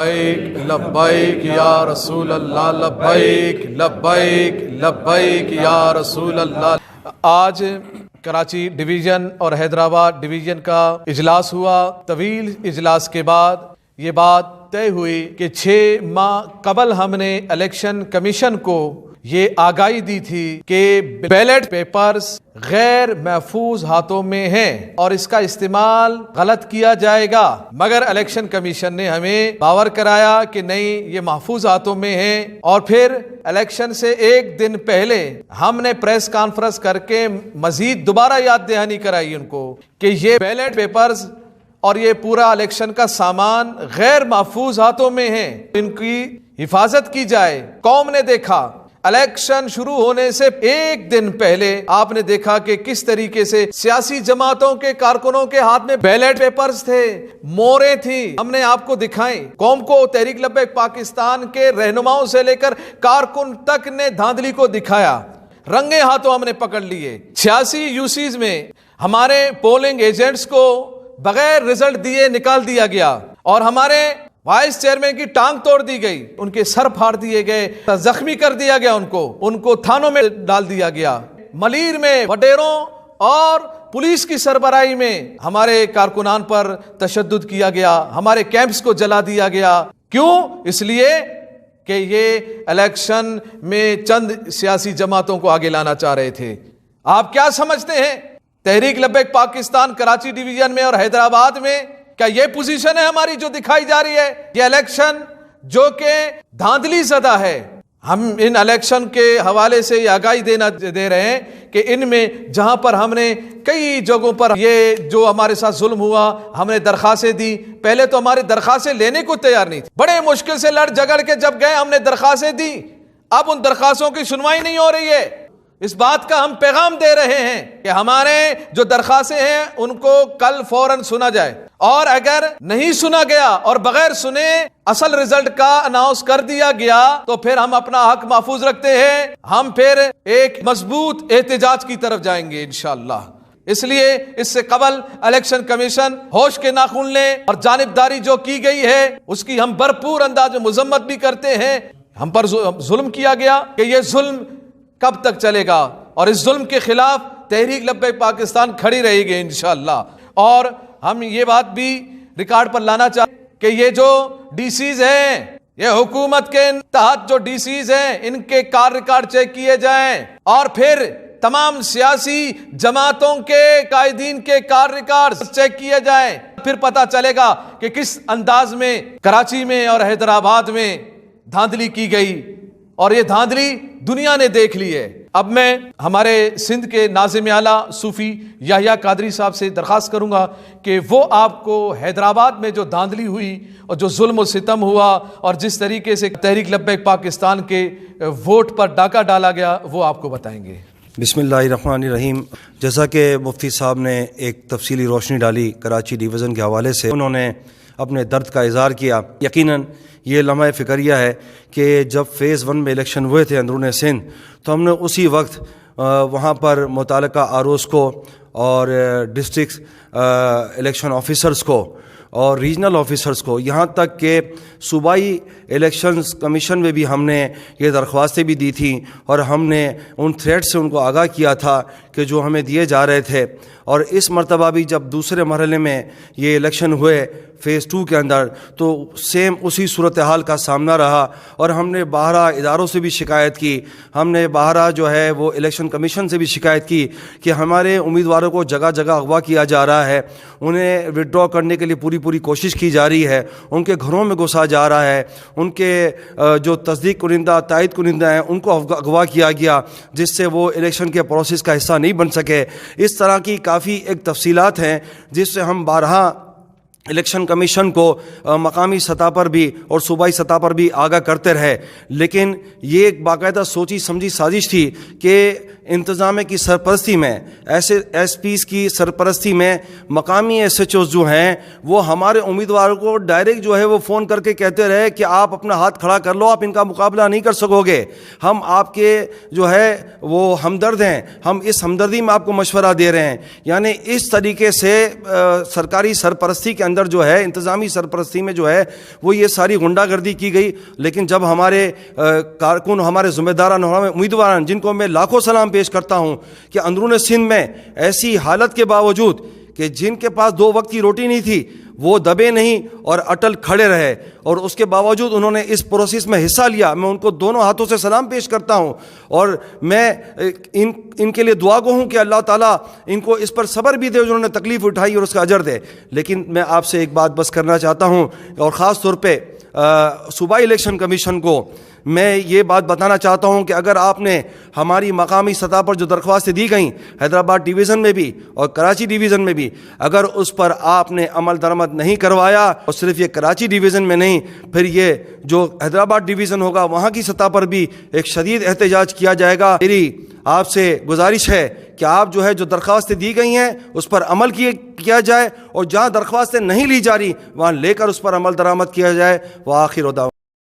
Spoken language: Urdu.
لبیک لبیک یا رسول اللہ، لبیک لبیک لبیک یا رسول اللہ۔ آج کراچی ڈویژن اور حیدرآباد ڈویژن کا اجلاس ہوا۔ طویل اجلاس کے بعد یہ بات طے ہوئی کہ 6 ماہ قبل ہم نے الیکشن کمیشن کو یہ آگاہی دی تھی کہ بیلٹ پیپرز غیر محفوظ ہاتھوں میں ہیں اور اس کا استعمال غلط کیا جائے گا، مگر الیکشن کمیشن نے ہمیں باور کرایا کہ نہیں، یہ محفوظ ہاتھوں میں ہیں۔ اور پھر الیکشن سے ایک دن پہلے ہم نے پریس کانفرنس کر کے مزید دوبارہ یاد دہانی کرائی ان کو کہ یہ بیلٹ پیپرز اور یہ پورا الیکشن کا سامان غیر محفوظ ہاتھوں میں ہیں، ان کی حفاظت کی جائے۔ قوم نے دیکھا الیکشن شروع ہونے سے ایک دن پہلے آپ نے دیکھا کہ کس طریقے سے سیاسی جماعتوں کے کارکنوں کے ہاتھ میں بیلٹ پیپرز تھے، موریں تھیں، ہم نے آپ کو دکھائیں۔ قوم کو تحریک لبیک پاکستان کے رہنماؤں سے لے کر کارکن تک نے دھاندلی کو دکھایا، رنگے ہاتھوں ہم نے پکڑ لیے۔ 86 یوسیز میں ہمارے پولنگ ایجنٹس کو بغیر رزلٹ دیے نکال دیا گیا اور ہمارے وائس چیئرمین کی ٹانگ توڑ دی گئی، ان کے سر پھاڑ دیے گئے، زخمی کر دیا گیا، ان کو تھانوں میں ڈال دیا گیا۔ ملیر میں وڈیروں اور پولیس کی سربراہی میں ہمارے کارکنان پر تشدد کیا گیا، ہمارے کیمپس کو جلا دیا گیا۔ کیوں؟ اس لیے کہ یہ الیکشن میں چند سیاسی جماعتوں کو آگے لانا چاہ رہے تھے۔ آپ کیا سمجھتے ہیں تحریک لبیک پاکستان کراچی ڈویژن میں اور حیدرآباد میں کیا یہ پوزیشن ہے ہماری جو دکھائی جا رہی ہے؟ یہ الیکشن جو کہ دھاندلی زدہ ہے، ہم ان الیکشن کے حوالے سے یہ آگاہی دے رہے ہیں کہ ان میں جہاں پر ہم نے کئی جگہوں پر یہ جو ہمارے ساتھ ظلم ہوا، ہم نے درخواستیں دی، پہلے تو ہماری درخواستیں لینے کو تیار نہیں تھی، بڑے مشکل سے لڑ جھگڑ کے جب گئے ہم نے درخواستیں دی، اب ان درخواستوں کی سنوائی نہیں ہو رہی ہے۔ اس بات کا ہم پیغام دے رہے ہیں کہ ہمارے جو درخواستیں ہیں ان کو کل فوراً سنا جائے، اور اگر نہیں سنا گیا اور بغیر سنے اصل رزلٹ کا اناؤنس کر دیا گیا تو پھر ہم اپنا حق محفوظ رکھتے ہیں، ہم پھر ایک مضبوط احتجاج کی طرف جائیں گے انشاءاللہ۔ اس لیے اس سے قبل الیکشن کمیشن ہوش کے ناخن لیں، اور جانبداری جو کی گئی ہے اس کی ہم بھرپور انداز میں مذمت بھی کرتے ہیں۔ ہم پر ظلم کیا گیا کہ یہ ظلم کب تک چلے گا، اور اس ظلم کے خلاف تحریک لبیک پاکستان کھڑی رہے گی انشاءاللہ۔ اور ہم یہ بات بھی ریکارڈ پر لانا چاہتے ہیں کہ یہ جو ڈی سیز ہیں، یہ حکومت کے تحت جو ڈی سیز ہیں، ان کے کار ریکارڈ چیک کیے جائیں، اور پھر تمام سیاسی جماعتوں کے قائدین کے کار ریکارڈ چیک کیے جائیں، پھر پتہ چلے گا کہ کس انداز میں کراچی میں اور حیدرآباد میں دھاندلی کی گئی، اور یہ دھاندلی دنیا نے دیکھ لی ہے۔ اب میں ہمارے سندھ کے ناظم اعلیٰ صوفی یحییٰ قادری صاحب سے درخواست کروں گا کہ وہ آپ کو حیدرآباد میں جو دھاندلی ہوئی اور جو ظلم و ستم ہوا اور جس طریقے سے تحریک لبیک پاکستان کے ووٹ پر ڈاکہ ڈالا گیا وہ آپ کو بتائیں گے۔ بسم اللہ الرحمن الرحیم۔ جیسا کہ مفتی صاحب نے ایک تفصیلی روشنی ڈالی کراچی ڈویژن کے حوالے سے، انہوں نے اپنے درد کا اظہار کیا۔ یقیناً یہ لمحہ فکریہ ہے کہ جب فیز 1 میں الیکشن ہوئے تھے اندرون سندھ، تو ہم نے اسی وقت وہاں پر متعلقہ آرઓز کو اور ڈسٹرکٹ الیکشن آفیسرز کو اور ریجنل آفیسرز کو، یہاں تک کہ صوبائی الیکشنز کمیشن میں بھی ہم نے یہ درخواستیں بھی دی تھیں، اور ہم نے ان تھریٹ سے ان کو آگاہ کیا تھا کہ جو ہمیں دیے جا رہے تھے۔ اور اس مرتبہ بھی جب دوسرے مرحلے میں یہ الیکشن ہوئے فیز 2 کے اندر، تو سیم اسی صورتحال کا سامنا رہا، اور ہم نے باہرہ اداروں سے بھی شکایت کی، ہم نے باہرہ جو ہے وہ الیکشن کمیشن سے بھی شکایت کی کہ ہمارے امیدواروں کو جگہ جگہ اغوا کیا جا رہا ہے، انہیں وڈرا کرنے کے لیے پوری کوشش کی جا رہی ہے، ان کے گھروں میں گھسا جا رہا ہے، ان کے جو تصدیق کنندہ تائید کنندہ ہیں ان کو اغوا کیا گیا، جس سے وہ الیکشن کے پروسیس کا حصہ نہیں بن سکے۔ اس طرح کی کافی ایک تفصیلات ہیں جس سے ہم بارہا الیکشن کمیشن کو مقامی سطح پر بھی اور صوبائی سطح پر بھی آگاہ کرتے رہے، لیکن یہ ایک باقاعدہ سوچی سمجھی سازش تھی کہ انتظامیہ کی سرپرستی میں، ایس پیز کی سرپرستی میں مقامی ایس ایچ اوز جو ہیں وہ ہمارے امیدواروں کو ڈائریکٹ جو ہے وہ فون کر کے کہتے رہے کہ آپ اپنا ہاتھ کھڑا کر لو، آپ ان کا مقابلہ نہیں کر سکو گے، ہم آپ کے جو ہے وہ ہمدرد ہیں، ہم اس ہمدردی میں آپ کو مشورہ دے رہے ہیں۔ یعنی اس طریقے سے سرکاری سرپرستی کے اندر جو ہے انتظامی سرپرستی میں جو ہے وہ یہ ساری غنڈہ گردی کی گئی. لیکن جب ہمارے کارکن، ہمارے ذمہ داران، ہمارے امیدواران، جن کو میں لاکھوں سلام پیش کرتا ہوں کہ اندرون سندھ میں ایسی حالت کے باوجود کہ جن کے پاس 2 وقت کی روٹی نہیں تھی وہ دبے نہیں اور اٹل کھڑے رہے، اور اس کے باوجود انہوں نے اس پروسیس میں حصہ لیا. میں ان کو دونوں ہاتھوں سے سلام پیش کرتا ہوں، اور میں ان کے لیے دعا گو ہوں کہ اللہ تعالیٰ ان کو اس پر صبر بھی دے، جنہوں نے تکلیف اٹھائی، اور اس کا اجر دے. لیکن میں آپ سے ایک بات بس کرنا چاہتا ہوں، اور خاص طور پہ صوبائی الیکشن کمیشن کو میں یہ بات بتانا چاہتا ہوں کہ اگر آپ نے ہماری مقامی سطح پر جو درخواستیں دی گئیں حیدرآباد ڈویژن میں بھی اور کراچی ڈویژن میں بھی، اگر اس پر آپ نے عمل درآمد نہیں کروایا، اور صرف یہ کراچی ڈویژن میں نہیں، پھر یہ جو حیدرآباد ڈویژن ہوگا وہاں کی سطح پر بھی ایک شدید احتجاج کیا جائے گا. میری آپ سے گزارش ہے کہ آپ جو ہے جو درخواستیں دی گئی ہیں اس پر عمل کیا جائے، اور جہاں درخواستیں نہیں لی جا رہی وہاں لے کر اس پر عمل درآمد کیا جائے. وآخر دعوانا